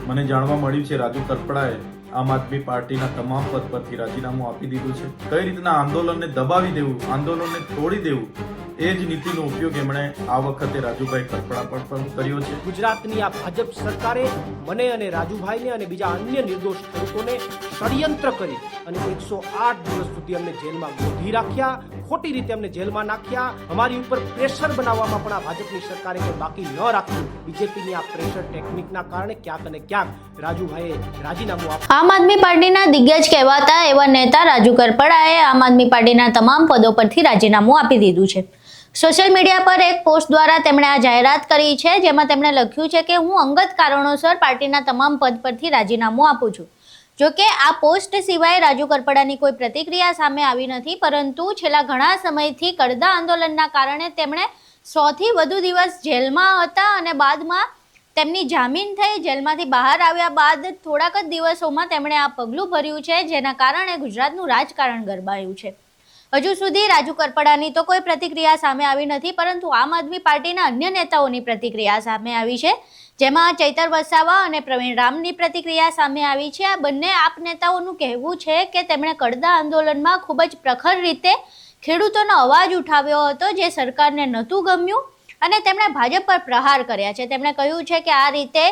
મને જાણવા મળ્યું છે રાજુ કરપડાએ આમ આદમી પાર્ટીના તમામ પદ પરથી રાજીનામું આપી દીધું છે। કઈ રીતના આંદોલનને દબાવી દેવું, આંદોલનને તોડી દેવું, એ જ નીતિનો ઉપયોગ એમણે આ વખતે રાજુભાઈ કરપડા પર પણ કર્યો છે। ગુજરાતની આ ભાજપ સરકારે મને અને રાજુભાઈને અને બીજા અન્ય નિર્દોષ ખેડૂતોને ષડયંત્ર કરી અને 108 દિવસ સુધી અમને જેલમાં ગોધી રાખ્યા, ખોટી રીતે અમને જેલમાં નાખ્યા। અમારી ઉપર પ્રેશર બનાવવામાં પણ આ ભાજપની સરકારે કંઈ બાકી ન રાખ્યું। બીજેપીની આ પ્રેશર ટેકનિકના કારણે ક્યાંક અને ક્યાંક રાજુભાઈએ રાજીનામું આપ્યું। આમ આદમી પાર્ટીના દિગ્ગજ કહેવાતા એવા નેતા રાજુ કરપડાએ આમ આદમી પાર્ટીના તમામ પદો પરથી રાજીનામું આપી દીધું છે। સોશિયલ મીડિયા પર એક પોસ્ટ દ્વારા તેમણે આ જાહેરાત કરી છે, જેમાં તેમણે લખ્યું છે કે હું અંગત કારણોસર પાર્ટીના તમામ પદ પરથી રાજીનામું આપું છું। જો કે આ પોસ્ટ સિવાય રાજુ કરપડાની કોઈ પ્રતિક્રિયા સામે આવી નથી, પરંતુ છેલ્લા ઘણા સમયથી કડદા આંદોલનના કારણે તેમણે 100 થી વધુ દિવસ જેલમાં હતા અને બાદમાં તેમની જામીન થઈ। જેલમાંથી બહાર આવ્યા બાદ થોડાક જ દિવસોમાં તેમણે આ પગલું ભર્યું છે, જેના કારણે ગુજરાતનું રાજકારણ ગરમાયું છે। હજુ સુધી રાજુ કરપડાની તો કોઈ પ્રતિક્રિયા સામે આવી નથી, પરંતુ આમ આદમી પાર્ટીના અન્ય નેતાઓની પ્રતિક્રિયા સામે આવી છે, જેમાં ચૈતર વસાવા અને પ્રવીણ રામની પ્રતિક્રિયા સામે આવી છે। આ બંને આપ નેતાઓનું કહેવું છે કે તેમણે કડદા આંદોલનમાં ખૂબ જ પ્રખર રીતે ખેડૂતોનો અવાજ ઉઠાવ્યો હતો, જે સરકારને નહોતું ગમ્યું અને તેમણે ભાજપ પર પ્રહાર કર્યા છે। તેમણે કહ્યું છે કે આ રીતે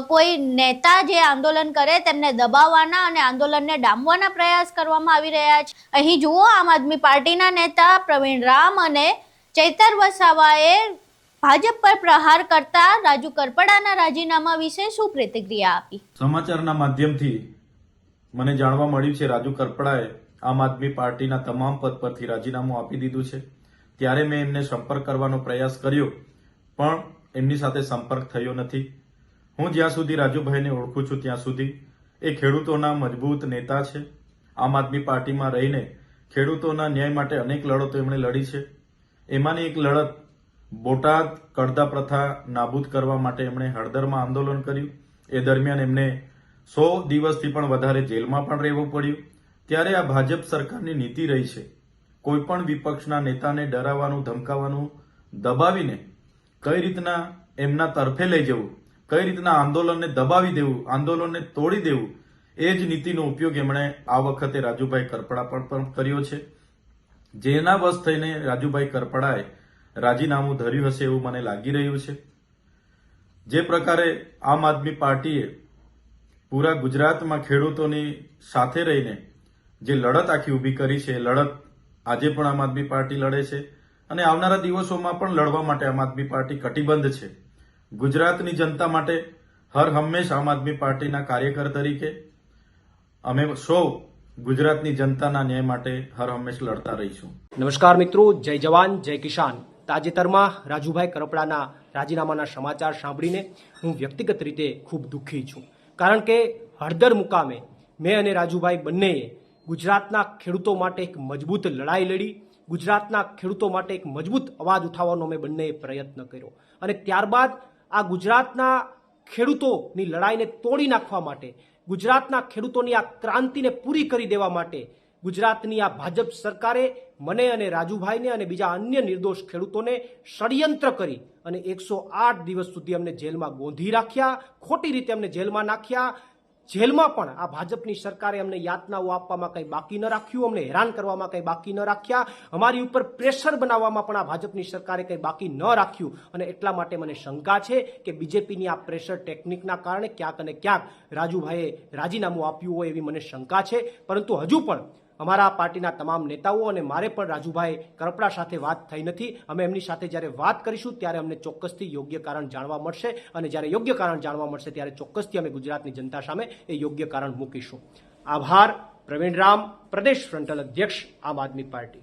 કોઈ નેતા જે આંદોલન કરે તેમને દબાવવાના અને આંદોલનને ડામવાના પ્રયાસ કરવામાં આવી રહ્યા છે। અહીં જુઓ આમ આદમી પાર્ટીના નેતા પ્રવીણ રામ અને ચૈતર વસાવાએ ભાજપ પર પ્રહાર કરતા રાજુ કરપડાના રાજીનામા વિશે શું પ્રતિક્રિયા આપી। સમાચારના માધ્યમથી મને જાણવા મળ્યું છે રાજુ કરપડાએ આમ આદમી પાર્ટીના તમામ પદ પરથી રાજીનામું આપી દીધું છે। ત્યારે મેં એમને સંપર્ક કરવાનો પ્રયાસ કર્યો, પણ એમની સાથે સંપર્ક થયો નથી। હું જ્યાં સુધી રાજુભાઈને ઓળખું છું ત્યાં સુધી એ ખેડૂતોના મજબૂત નેતા છે। આમ આદમી પાર્ટીમાં રહીને ખેડૂતોના ન્યાય માટે અનેક લડતો એમણે લડી છે। એમાંની એક લડત બોટાદ કડદા પ્રથા નાબૂદ કરવા માટે એમણે હળદરમાં આંદોલન કર્યું। એ દરમિયાન એમને 100 દિવસથી પણ વધારે જેલમાં પણ રહેવું પડ્યું। ત્યારે આ ભાજપ સરકારની નીતિ રહી છે, કોઈ પણ વિપક્ષના નેતાને ડરાવવાનું, ધમકાવવાનું, દબાવીને કઈ રીતના એમના તરફે લઈ જવું, કઈ રીતના આંદોલનને દબાવી દેવું, આંદોલનને તોડી દેવું, એ જ નીતિનો ઉપયોગ એમણે આ વખતે રાજુભાઈ કરપડા પર પણ કર્યો છે। જેના વશ થઈને રાજુભાઈ કરપડાએ રાજીનામું ધર્યું હશે એવું મને લાગી રહ્યું છે। જે પ્રકારે આમ આદમી પાર્ટીએ પૂરા ગુજરાતમાં ખેડૂતોની સાથે રહીને જે લડત આખી ઊભી કરી છે, એ લડત આજે પણ આમ આદમી પાર્ટી લડે છે અને આવનારા દિવસોમાં પણ લડવા માટે આમ આદમી પાર્ટી કટિબદ્ધ છે। ગુજરાતની જનતા માટે હર હંમેશ આમ આદમી પાર્ટીના કાર્યકર તરીકે અમે સૌ ગુજરાતની જનતાના ન્યાય માટે હર હંમેશ લડતા રહીશું। નમસ્કાર મિત્રો, જય જવાન જય કિસાન। તાજેતરમાં રાજુભાઈ કરપડાના રાજીનામાના સમાચાર સાંભળીને હું વ્યક્તિગત રીતે ખૂબ દુઃખી છું, કારણ કે હળદર મુકામે મેં અને રાજુભાઈ બંનેએ ગુજરાતના ખેડૂતો માટે એક મજબૂત લડાઈ લડી, ગુજરાતના ખેડૂતો માટે એક મજબૂત અવાજ ઉઠાવવાનો અમે બંનેએ પ્રયત્ન કર્યો અને ત્યારબાદ આ ગુજરાતના ખેડૂતોની લડાઈને તોડી નાખવા માટે, ગુજરાતના ખેડૂતોની આ ક્રાંતિને પૂરી કરી દેવા માટે ગુજરાતની આ ભાજપ સરકારે મને અને રાજુભાઈને અને બીજા અન્ય નિર્દોષ ખેડૂતોને ષડયંત્ર કરી અને 108 દિવસ સુધી અમને જેલમાં ગોંધી રાખ્યા, ખોટી રીતે અમને જેલમાં નાખ્યા। જેલમાં પણ આ ભાજપની સરકારે અમને યાતનાઓ આપવામાં કંઈ બાકી ન રાખ્યું, અમને હેરાન કરવામાં કંઈ બાકી ન રાખ્યા, અમારી ઉપર પ્રેશર બનાવવામાં પણ આ ભાજપની સરકારે કંઈ બાકી ન રાખ્યું અને એટલા માટે મને શંકા છે કે બીજેપીની આ પ્રેશર ટેકનિકના કારણે ક્યાંક અને ક્યાંક રાજુભાઈએ રાજીનામું આપ્યું હોય એવી મને શંકા છે। પરંતુ હજુ પણ અમારા પાર્ટીના તમામ નેતાઓ અને મારે પણ રાજુભાઈ કરપડા સાથે વાત થઈ નથી। અમે એમની સાથે જ્યારે વાત કરીશું ત્યારે અમને ચોક્કસથી યોગ્ય કારણ જાણવા મળશે અને જ્યારે યોગ્ય કારણ જાણવા મળશે ત્યારે ચોક્કસથી અમે ગુજરાતની જનતા સામે એ યોગ્ય કારણ મૂકીશું। આભાર। પ્રવીણ રામ, પ્રદેશ ફ્રન્ટલ અધ્યક્ષ, આમ આદમી પાર્ટી।